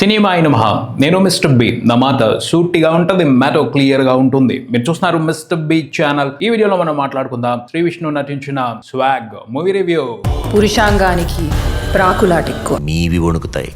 Cinema అయిన మహా నేను మిస్టర్ బి. నా మాట సూటిగా ఉంటుంది, మ్యాటర్ క్లియర్ గా ఉంటుంది. మీరు చూస్తున్నారు మిస్టర్ బి ఛానల్. ఈ వీడియోలో మనం మాట్లాడుకుందాం శ్రీ విష్ణు నటించిన స్వాగ్ మూవీ రివ్యూ. పురుషాంగానికి ప్రాకులాటెక్కువ, మీవి వణుకుతాయి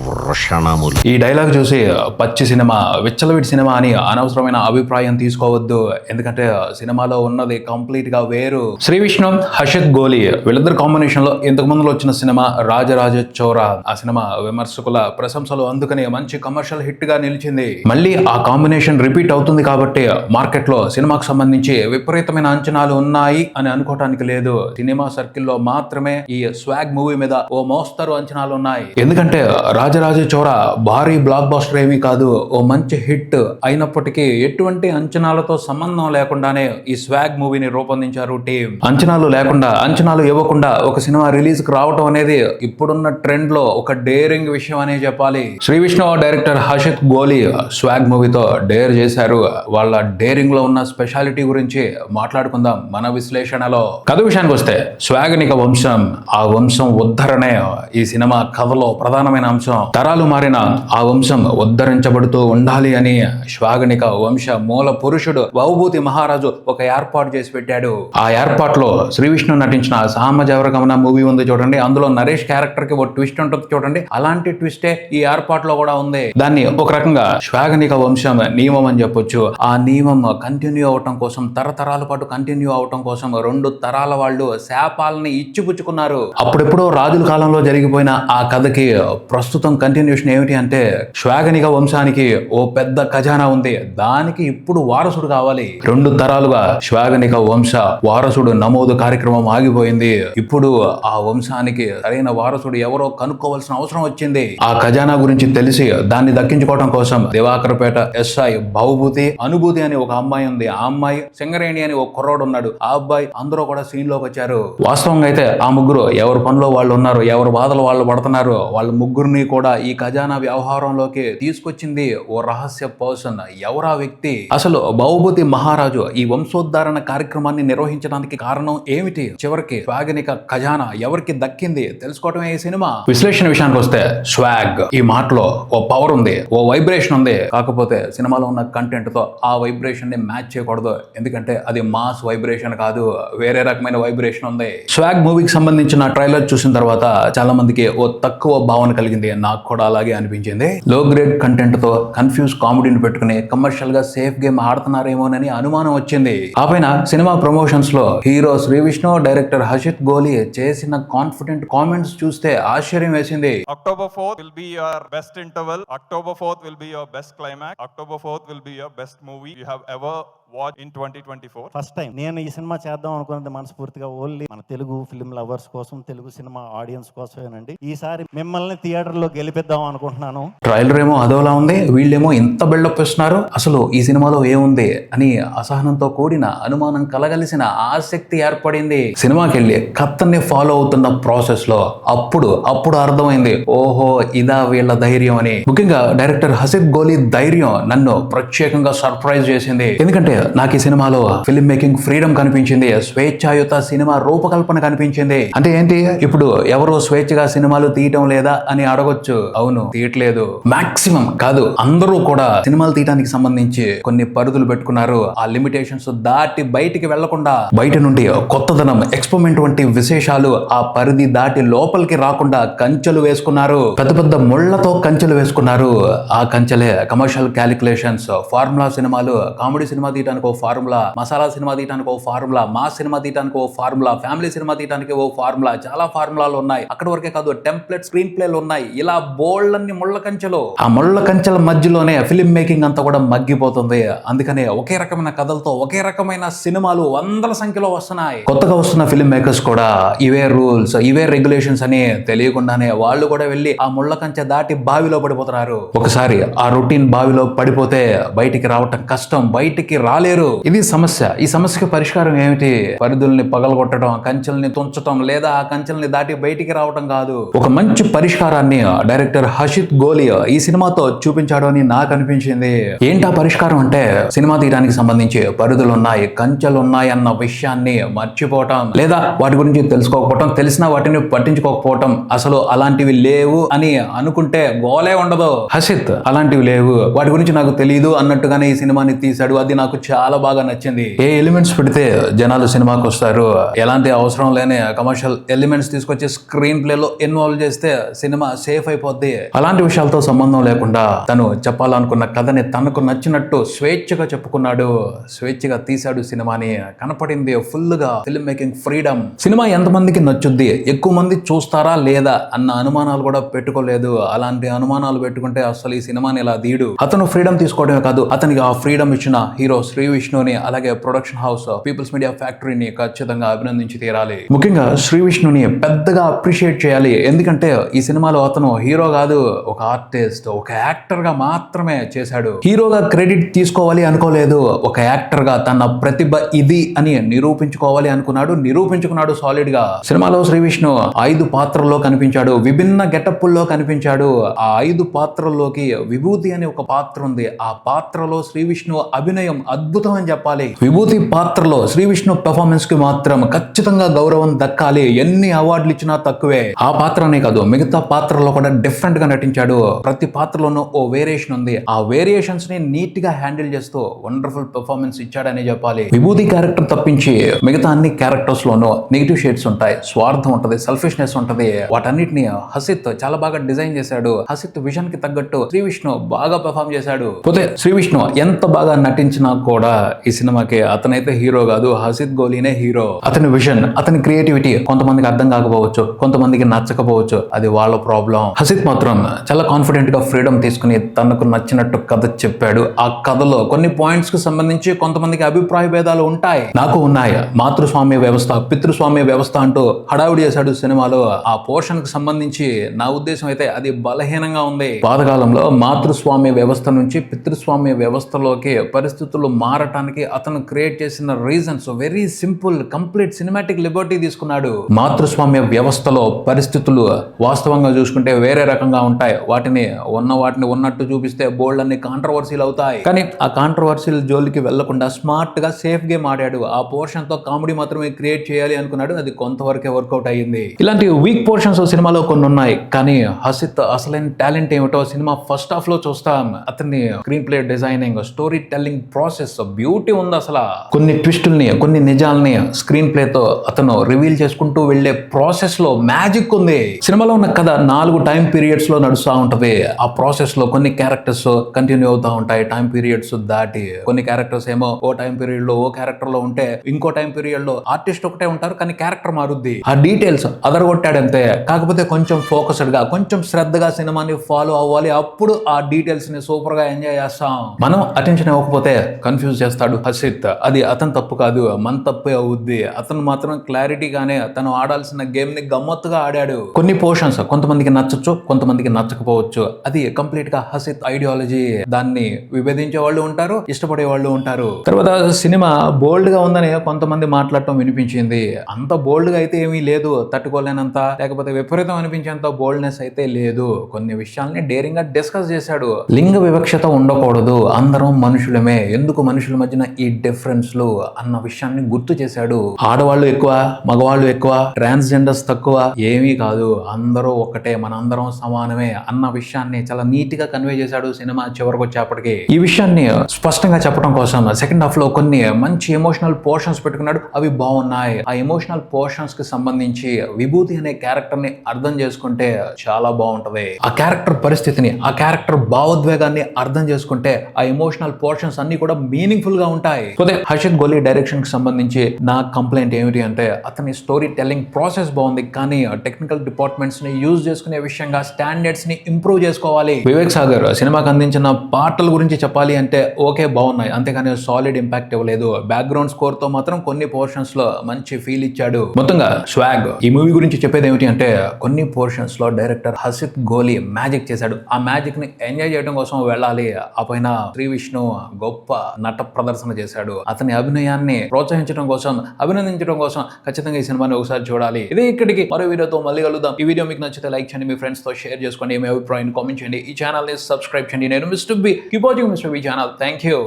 వృషణములు. ఈ డైలాగ్ చూసి పచ్చి సినిమా, విచ్చలవిడి సినిమా అని అనవసరమైన అభిప్రాయం తీసుకోవద్దు. ఎందుకంటే సినిమాలో ఉన్నది కంప్లీట్ గా వేరు. శ్రీ విష్ణు, హర్షిత్ గోలి వీళ్ళిద్దరు కాంబినేషన్ లో ఇంతకు ముందు వచ్చిన సినిమా రాజరాజ చోరా. ఆ సినిమా విమర్శకుల ప్రశంసలు అందుకని మంచి కమర్షియల్ హిట్ గా నిలిచింది. మళ్ళీ ఆ కాంబినేషన్ రిపీట్ అవుతుంది కాబట్టి మార్కెట్ లో సినిమాకు సంబంధించి విపరీతమైన అంచనాలు ఉన్నాయి అని అనుకోవటానికి లేదు. సినిమా సర్కిల్ లో మాత్రమే ఈ స్వాగ్ మూవీ మీద ఓ మోస్తరు అంచనాలు ఉన్నాయి. ఎందుకంటే రాజరాజ చోరా భారీ బ్లాక్ బాస్టర్ ఏమీ కాదు, ఓ మంచి హిట్ అయినప్పటికీ ఎటువంటి అంచనాలతో సంబంధం లేకుండానే ఈ స్వాగ్ మూవీని రూపొందించారు టీం. అంచనాలు లేకుండా, అంచనాలు ఇవ్వకుండా ఒక సినిమా రిలీజ్ కు రావటం అనేది ఇప్పుడున్న ట్రెండ్ లో ఒక డేరింగ్ విషయం అనే చెప్పాలి. శ్రీ విష్ణు డైరెక్టర్ హర్షిత్ గోలి స్వాగ్ మూవీతో డేర్ చేశారు. వాళ్ళ డేరింగ్ లో ఉన్న స్పెషాలిటీ గురించి మాట్లాడుకుందాం మన విశ్లేషణలో. కథ విషయానికి వస్తే స్వాగనిక వంశం, ఆ వంశం ఉద్ధరణే ఈ సినిమా కథలో ప్రధానమైన అంశం. తరాలు మారిన ఆ వంశం ఉద్ధరించబడుతూ ఉండాలి అని శ్వాగనిక వంశ మూల పురుషుడు వౌభూతి మహారాజు ఒక ఏర్పాటు చేసి పెట్టాడు. ఆ ఏర్పాటులో శ్రీ విష్ణు నటించిన సామజవరగమన మూవీ ఉంది చూడండి, అందులో నరేష్ క్యారెక్టర్ కి ఒక ట్విస్ట్ ఉంటుంది చూడండి, అలాంటి ట్విస్టే ఈ ఏర్పాటులో కూడా ఉంది. దాన్ని ఒక రకంగా శ్వాగనిక వంశం నియమం అని చెప్పొచ్చు. ఆ నియమం కంటిన్యూ అవటం కోసం, తరతరాల పాటు కంటిన్యూ అవటం కోసం రెండు తరాల వాళ్ళు శాపాలని ఇచ్చిపుచ్చుకున్నారు. అప్పుడెప్పుడో రాజుల కాలంలో జరిగిపోయిన ఆ కథకి ప్రస్తుతం కంటిన్యూషన్ ఏమిటి అంటే, శ్వాగనిక వంశానికి ఓ పెద్ద ఖజానా ఉంది, దానికి ఇప్పుడు వారసుడు కావాలి. రెండు తరాలుగా శ్వాగనిక వంశ వారసుడు నమోదు కార్యక్రమం ఆగిపోయింది. ఇప్పుడు ఆ వంశానికి సరైన వారసుడు ఎవరో కనుక్కోవాల్సిన అవసరం వచ్చింది. ఆ ఖజానా గురించి తెలిసి దాన్ని దక్కించుకోవడం కోసం దివాకరపేట ఎస్ఐ భవభూతి, అనుభూతి అని ఒక అమ్మాయి ఉంది, ఆ అమ్మాయి సింగరేణి అని ఒక కుర్రోడు ఉన్నాడు, ఆ అబ్బాయి అందరూ కూడా సీన్ లోకి వచ్చారు. వాస్తవంగా అయితే ఆ ముగ్గురు ఎవరి పనిలో వాళ్ళు ఉన్నారు, ఎవరి బాధలు వాళ్ళు పడుతున్నారు. వాళ్ళ ముగ్గురిని కూడా ఈ ఖజానా వ్యవహారంలోకి తీసుకొచ్చింది ఓ రహస్య పర్సన్. ఎవరా వ్యక్తి? అసలు భవభూతి మహారాజు ఈ వంశోద్ధారణ కార్యక్రమాన్ని నిర్వహించడానికి కారణం ఏమిటి? చివరికి స్వాగనిక ఖజానా ఎవరికి దక్కింది తెలుసుకోవటమే ఈ సినిమా. విశ్లేషణ విషయానికి వస్తే, స్వాగ్ ఈ మాటలో ఓ పవర్ ఉంది, ఓ వైబ్రేషన్ ఉంది. కాకపోతే సినిమాలో ఉన్న కంటెంట్ తో ఆ వైబ్రేషన్ ని మ్యాచ్ చేయకూడదు. ఎందుకంటే అది మాస్ వైబ్రేషన్ కాదు, వేరే రకమైన వైబ్రేషన్ ఉంది. స్వాగ్ మూవీకి సంబంధించిన ట్రైలర్ చూసిన తర్వాత చాలా మందికి ఓ తక్కువ భావన కలిగింది, నాకు కూడా అలాగే అనిపించింది. లో గ్రేడ్ కంటెంట్ తో కన్ఫ్యూజ్ కామెడీని పెట్టుకుని కమర్షియల్ గా సేఫ్ గేమ్ ఆడుతున్నారేమోనని అనుమానం వచ్చింది. ఆ పైన సినిమా ప్రమోషన్స్ లో హీరో శ్రీ విష్ణు, డైరెక్టర్ హర్షిత్ గోలి చేసిన కాన్ఫిడెంట్ కామెంట్స్ చూస్తే ఆశ్చర్యం వేసింది. October 4th will be your best interval. October 4th will be your best climax. October 4th will be your best movie you have ever watched in 2024. First time నేను ఈ cinema చేద్దాం అనుకున్నది మనస్ఫూర్తిగా only మన Telugu film lovers కోసం, Telugu cinema audience కోసమేనండి. ఈసారి మిమ్మల్ని theatre లో గెలిపిద్దాం అనుకుంటున్నాను. ట్రైలర్ ఏమో అదోలా ఉంది, వీళ్ళేమో ఇంత బిల్డప్ ఇస్తున్నారు, అసలు ఈ సినిమాలో ఏముంది అని అసహనంతో కూడిన అనుమానం కలగలిసిన ఆసక్తి ఏర్పడింది. సినిమాకి వెళ్ళి కథని ఫాలో అవుతున్న ప్రాసెస్ లో అప్పుడు అర్థమైంది, ఓహో ఇదా వీళ్ళ ధైర్యం అని. ముఖ్యంగా డైరెక్టర్ హర్షిత్ గోలి ధైర్యం నన్ను ప్రత్యేకంగా సర్ప్రైజ్ చేసింది. ఎందుకంటే నాకు ఈ సినిమాలో ఫిల్మ్ మేకింగ్ ఫ్రీడమ్ కనిపించింది, స్వేచ్ఛాయుత సినిమా రూపకల్పన కనిపించింది. అంటే ఏంటి, ఇప్పుడు ఎవరో స్వేచ్ఛగా సినిమాలు తీయటం లేదా అని అడగొచ్చు. అవును, తీయట్లేదు. మాక్సిమం కాదు, అందరూ కూడా సినిమాలు తీయడానికి సంబంధించి కొన్ని పరిధులు పెట్టుకున్నారు. ఆ లిమిటేషన్స్ దాటి బయటికి వెళ్లకుండా, బయట నుండి కొత్తదనం, ఎక్స్పెరిమెంట్ వంటి విశేషాలు ఆ పరిధి దాటి లోపలికి రాకుండా కంచెలు వేసుకున్నారు. పెద్ద పెద్ద ముళ్లతో కంచెలు వేసుకున్నారు. ఆ కంచెలే కమర్షియల్ క్యాలిక్యులేషన్స్, ఫార్ములా సినిమాలు, కామెడీ సినిమా తీయడానికి ఓ ఫార్ములా, మసాలా సినిమా తీయడానికి ఓ ఫార్ములా, మాస్ సినిమా తీయడానికి ఓ ఫార్ములా, ఫ్యామిలీ సినిమా తీయడానికి ఓ ఫార్ములా, చాలా ఫార్ములాలు ఉన్నాయి. అక్కడ వరకే కాదు, టెంప్లెట్ స్క్రీన్ ప్లేలు ఉన్నాయి. ఇలా బోల్డ్ ముళ్ళ కంచెలు, ఆ ముళ్ళ కంచెల మధ్యలోనే ఫిల్మ్ మేకింగ్ అంతా కూడా మగ్గిపోతుంది. అందుకనే ఒకే రకమైన కథలతో ఒకే రకమైన సినిమాలు వందల సంఖ్యలో వస్తున్నాయి. కొత్తగా వస్తున్న ఫిల్మ్ మేకర్స్ కూడా ఇవే రూల్స్, ఇవే రెగ్యులేషన్స్ అని తెలియకుండానే వాళ్ళు కూడా వెళ్ళి ఆ ముళ్ళ కంచె దాటి బావిలో పడిపోతున్నారు. ఒకసారి ఆ రొటీన్ బావిలో పడిపోతే బయటికి రావటం కష్టం. బయటికి రాలేరు. ఇది సమస్య. ఈ సమస్యకి పరిష్కారం ఏమిటి? పరిధుల్ని పగలగొట్టడం, కంచెల్ని తుంచడం, లేదా ఆ కంచెల్ని దాటి బయటికి రావడం కాదు. ఒక మంచి పరిష్కారాన్ని డైరెక్టర్ హర్షిత్ గోలి ఈ సినిమాతో చూపించాడు అని నాకు అనిపించింది. ఏంటా పరిష్కారం అంటే, సినిమా తీయడానికి సంబంధించి పరిధులున్నాయి, కంచెలున్నాయి అన్న విషయాన్ని మర్చిపోవటం, లేదా వాటి గురించి తెలుసుకోకపోవటం, తెలిసినా వాటిని పట్టించుకోకపోవటం, అసలు అలాంటివి లేవు అని అనుకుంటే గోలే ఉండదు. హర్షిత్ అలాంటివి లేవు, వాటి గురించి నాకు తెలియదు అన్నట్టుగానే ఈ సినిమాని తీశాడు. అది నాకు చాలా బాగా నచ్చింది. ఏ ఎలిమెంట్స్ పెడితే జనాలు సినిమాకి వస్తారు, ఎలాంటి అవసరం లేని కమర్షియల్ ఎలిమెంట్స్ తీసుకొచ్చి స్క్రీన్ ప్లే లో ఇన్వాల్వ్ చేస్తే సినిమా సేఫ్ అయిపోద్ది. అలాంటి విషయాలతో సంబంధం లేకుండా తను చెప్పాలనుకున్న కథని తనకు నచ్చినట్టు స్వేచ్ఛగా చెప్పుకున్నాడు, స్వేచ్ఛగా తీశాడు సినిమాని. కనపడింది ఫుల్ గా ఫిల్మ్ మేకింగ్ ఫ్రీడమ్. సినిమా ఎంతమందికి నచ్చుద్ది, ఎక్కువ మంది చూస్తారా లేదా అన్న అనుమానాలు కూడా పెట్టుకోలేదు. అలాంటి అనుమానాలు పెట్టుకుంటే అసలు ఈ సినిమాని ఇలా తీయడు. అతను ఫ్రీడమ్ తీసుకోవడమే కాదు, అతనికి ఆ ఫ్రీడమ్ ఇచ్చిన హీరో శ్రీ విష్ణుని, అలాగే ప్రొడక్షన్ హౌస్ పీపుల్స్ మీడియా ఫ్యాక్టరీని ఖచ్చితంగా అభినందించి తీరాలి. ముఖ్యంగా శ్రీ విష్ణుని పెద్దగా అప్రిషియేట్ చేయాలి. ఎందుకంటే ఈ సినిమాలో అతను హీరో కాదు, ఒక ఆర్టిస్ట్, ఒక యాక్టర్ గా మాత్రమే చేశాడు. హీరోగా క్రెడిట్ తీసుకోవాలి అనుకోలేదు, ఒక యాక్టర్ గా తన ప్రతిభ ఇది అని నిరూపించుకోవాలి అనుకున్నాడు, నిరూపించుకున్నాడు సాలిడ్ గా. సినిమాలో శ్రీ విష్ణు 5 పాత్రల్లో కనిపించాడు, విభిన్న గెటప్పుల్లో కనిపించాడు. ఆ 5 పాత్రల్లోకి విభూతి అనే ఒక పాత్ర ఉంది. ఆ పాత్రలో శ్రీ విష్ణు అభినయం అద్భుతం అని చెప్పాలి. విభూతి పాత్రలో శ్రీ విష్ణు పెర్ఫార్మెన్స్ కి మాత్రం ఖచ్చితంగా గౌరవం దక్కాలి. ఎన్ని అవార్డులు ఇచ్చినా తక్కువే. ఆ పాత్రనే కాదు, మిగతా పాత్రలో కూడా డిఫరెంట్ గా నటించాడు. ప్రతి పాత్రలోనూ ఓ వేరియేషన్ ఉంది. ఆ వేరియేషన్స్ ని నీట్ గా హ్యాండిల్ చేస్తూ వండర్ఫుల్ పెర్ఫార్మెన్స్ ఇచ్చాడని చెప్పాలి. విభూతి క్యారెక్టర్ తప్పించి మిగతా అన్ని క్యారెక్టర్స్ లోనూ నెగిటివ్ షేడ్స్ ఉంటాయి, స్వార్థం ఉంటది, సెల్ఫిష్నెస్ ఉంటది. వాటన్నిటిని హసిత్ చాలా బాగా డిజైన్ చేశాడు. హసిత్ విజన్ కి తగ్గట్టు శ్రీ విష్ణు బాగా పెర్ఫార్మ్ చేశాడు. పోతే శ్రీ విష్ణు ఎంత బాగా నటించినా కూడా ఈ సినిమాకి అతనైతే హీరో కాదు, హసిత్ గోలీనే హీరో. అతని విజన్, అతని క్రియేటివిటీ కొంతమందికి అర్థం కాకపోవచ్చు, కొంతమందికి నచ్చకపోవచ్చు, అది వాళ్ళ ప్రాబ్లం. హసిత్ మాత్రం చాలా కాన్ఫిడెంట్ గా ఫ్రీడమ్ తీసుకుని తనకు నచ్చినట్టు కథ చెప్పాడు. ఆ కథలో కొన్ని పాయింట్స్ కి సంబంధించి కొంతమందికి అభిప్రాయ భేదాలు ఉంటాయి, నాకు ఉన్నాయి. మాతృస్వామ్య వ్యవస్థ, పితృస్వామ్య వ్యవస్థ అంటూ హడావుడి చేశాడు సినిమాలో. ఆ పోర్షన్ కి సంబంధించి నా ఉద్దేశం అయితే అది బలహీనంగా ఉంది. పాతకాలంలో మాతృస్వామ్య వ్యవస్థ నుంచి పితృస్వామ్య వ్యవస్థలోకి పరిస్థితులు మారటానికి అతను క్రియేట్ చేసిన reasons very simple. Complete cinematic Liberty తీసుకున్నాడు. మాతృస్వామ్య వ్యవస్థలో పరిస్థితులు వాస్తవంగా చూసుకుంటే వేరే రకంగా ఉంటాయి. వాటిని ఉన్నట్టు చూపిస్తే బోల్డ్ అన్ని కాంట్రవర్సీలు అవుతాయి. కానీ ఆ కాంట్రవర్సీల జోలికి వెళ్లకుండా స్మార్ట్ గా సేఫ్ గేమ్ ఆడాడు. ఆ పోర్షన్ తో కామెడీ మాత్రమే క్రియేట్ చేయాలి అనుకున్నాడు, అది కొంతవరకే వర్కౌట్ అయ్యింది. ఇలాంటి వీక్ పోర్షన్స్ సినిమాలో కొన్ని ఉన్నాయి. కానీ హసిత్ అసలైన టాలెంట్ ఏమిటో సినిమా ఫస్ట్ హాఫ్ లో చూస్తాం. అతన్ని screen play designing, story telling process beauty ఉంది. అసలు కొన్ని ట్విస్టుల్ని, కొన్ని నిజాల్ని స్క్రీన్ ప్లే తో అతను రివీల్ చేసుకుంటూ వెళ్లే ప్రాసెస్ లో మ్యాజిక్ ఉంది. సినిమాలో ఉన్న కథ 4 టైం పీరియడ్స్ లో నడుస్తూ ఉంటది. ఆ ప్రాసెస్ లో కొన్ని క్యారెక్టర్స్ కంటిన్యూ అవుతా ఉంటాయి. టైం పీరియడ్స్ దాటి కొన్ని క్యారెక్టర్స్ ఏమో ఓ టైం పీరియడ్ లో ఓ క్యారెక్టర్ లో ఉంటే, ఇంకో టైం పీరియడ్ లో ఆర్టిస్ట్ ఒకటే ఉంటారు కానీ క్యారెక్టర్ మారుద్ది. ఆ డీటెయిల్స్ అదరగొట్టాడంతే. కాకపోతే కొంచెం ఫోకస్డ్ గా, కొంచెం శ్రద్ధగా సినిమాని ఫాలో అవ్వాలి. అప్పుడు ఆ డీటెయిల్స్ ని సూపర్ గా ఎంజాయ్ చేస్తాం. మనం అటెన్షన్ ఇవ్వకపోతే కన్ఫ్యూజ్ చేస్తాడు హసిత్. అది అతని తప్పు కాదు, మన తప్పే అవుద్ది. అతను మాత్రం క్లారిటీగానే తను ఆడాల్సిన గేమ్ ని గమ్మత్తుగా ఆడాడు. కొన్ని పోర్షన్స్ కొంతమందికి నచ్చచ్చు, కొంతమందికి నచ్చకపోవచ్చు. అది కంప్లీట్ గా హసిత్ ఐడియాలజీ. దాన్ని విభేదించే వాళ్ళు ఉంటారు, ఇష్టపడే వాళ్ళు ఉంటారు. తర్వాత సినిమా బోల్డ్ గా ఉందని కొంతమంది మాట్లాడటం వినిపించింది. అంత బోల్డ్ గా అయితే ఏమీ లేదు, తట్టుకోలేనంత, లేకపోతే విపరీతం అనిపించేంత బోల్డ్నెస్ అయితే లేదు. కొన్ని విషయాల్ని డేరింగ్ గా డిస్కస్ చేశాడు. లింగ వివక్షత ఉండకూడదు, అందరం మనుషులమే, ఎందుకు మనుషుల మధ్యన ఈ డిఫరెన్స్లు అన్న విషయాన్ని గుర్తు చేశాడు. ఆడవాళ్ళు ఎక్కువ, మగవాళ్ళు ఎక్కువ, ట్రాన్స్జెండర్స్ తక్కువ, ఏమీ కాదు, అందరూ ఒక్కటే, మనందరం సమానమే అన్న విషయాన్ని చాలా నీట్ గా కన్వే చేశాడు సినిమా చివరికి వచ్చేప్పటికి. ఈ విషయాన్ని స్పష్టంగా చెప్పడం కోసం సెకండ్ హాఫ్ లో కొన్ని మంచి ఎమోషనల్ పోర్షన్స్ పెట్టుకున్నాడు. అవి బాగున్నాయి. ఆ ఎమోషనల్ పోర్షన్స్ కి సంబంధించి విభూతి అనే క్యారెక్టర్ ని అర్థం చేసుకుంటే చాలా బాగుంటది. ఆ క్యారెక్టర్ పరిస్థితిని, ఆ క్యారెక్టర్ భావోద్వేగాన్ని అర్థం చేసుకుంటే ఆ ఎమోషనల్ పోర్షన్స్ అన్ని కూడా మీనింగ్ఫుల్ గా ఉంటాయి. పోతే హర్షిత్ గోలి డైరెక్షన్ కి సంబంధించి నా కంప్లైంట్ ఏమిటి అంటే, అతని స్టోరీ టెల్లింగ్ ప్రాసెస్ బాగుంది, కానీ టెక్నికల్ డిపార్ట్మెంట్స్ ని యూజ్ చేసుకునే విషయంగా స్టాండర్డ్స్ ని ఇంప్రూవ్ చేసుకోవాలి. వివేక్ సాగర్ సినిమాకి అందించిన పాటల గురించి చెప్పాలి అంటే ఓకే బాగున్నాయి, అంతేగాని సాలిడ్ ఇంపాక్ట్ ఇవ్వలేదు. బ్యాక్గ్రౌండ్ స్కోర్ తో మాత్రం కొన్ని పోర్షన్స్ లో మంచి ఫీల్ ఇచ్చాడు. మొత్తంగా స్వాగ్. ఈ మూవీ గురించి చెప్పేది ఏమిటి అంటే, కొన్ని పోర్షన్స్ లో డైరెక్టర్ హర్షిత్ గోలి మ్యాజిక్ చేశాడు. ఆ మ్యాజిక్ ని ఎంజాయ్ చేయడం కోసం వెళ్ళాలి. ఆ పైన శ్రీ విష్ణు గొప్ప నట ప్రదర్శన చేశాడు. అతని అభినయాన్ని ప్రోత్సహించడం కోసం, అభినందించడం కోసం ఖచ్చితంగా ఈ సినిమాని ఒకసారి చూడాలి. ఇదే ఇక్కడికి మరో వీడియోతో మళ్ళీ కలుద్దాం. ఈ వీడియో మీకు నచ్చితే లైక్ చేయండి, మీ ఫ్రెండ్స్ తో షేర్ చేసుకోండి, మీ అభిప్రాయాన్ని కామెంట్ చేయండి, ఈ ఛానల్ ని సబ్స్క్రైబ్ చేయండి. నేను mister B, keep watching mister B channel. Thank you.